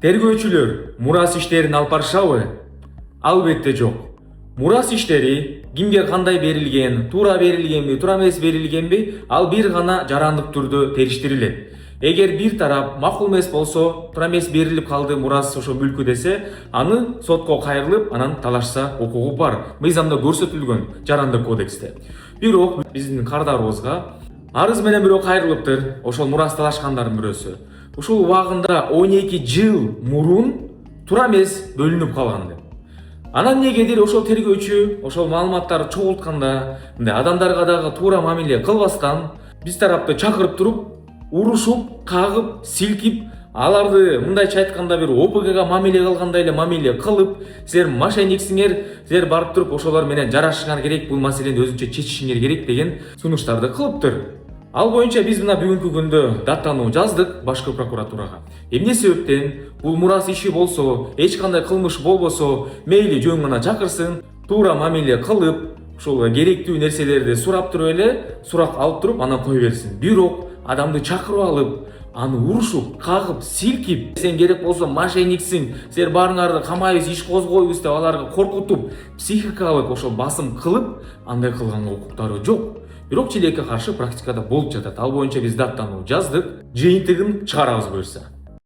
Тергөөчүлөр мурас иштерин алып барышабы? Албетте жок. Мурас иштери кимге кандай берилген, туура берилгенби, туура эмес берилгенби, ал бир гана жарандык түрдө териштирилет. Эгер бир тарап макул эмес болсо, туура эмес берилип калды мурас ошо мүлкү десе, аны сотко кайрылып, анан талашса укугу бар. Мыйзамда көрсөтүлгөн жарандык кодексте. Бирок биздин кардарыбызга арыз менен бирөө кайрылыптыр, ошол мурас талашкандардын бирөөсү. Ушул убагында 12 жыл мурун туура эмес бөлүнүп калган деп. Анан негедир ошол тергөөчү ошол маалыматтарды чогултканда, адамдарга дагы туура мамиле кылбастан, биз тарапты чакырып туруп, урушуп, кагып, силкип, аларды мындайча айтканда бир ОПГга мамиле кылгандай эле мамиле кылып, силер мошенниксиңер, силер барып туруп ошолор менен жарашышыңар керек, бул маселени өзүнчө чечишиңер керек деген сунуштарды кылыптыр. Ал боюнча биз мына бүгүнкү күндө даттануу жаздык башкы прокуратурага. Эмне себептен бул мурас иши болсо, эч кандай кылмыш болбосо, мейли жөн гана чакырсын, туура мамиле кылып, ушул керектүү нерселерди сурап туруп эле, сурак алып туруп, анан кое берсин. Бирок адамды чакырып алып, аны урушуп, кагып, силкип, сен керек болсо мошенниксиң, силер баарыңарды камайбыз, иш козгойбуз деп аларга коркутуп, психикалык ошол басым кылып, андай кылганга укуктары жок. Бирок чилекке каршы практикада болуп жатат. Ал боюнча биз даттануу жаздык, жыйынтыгын чыгарабыз буюрса.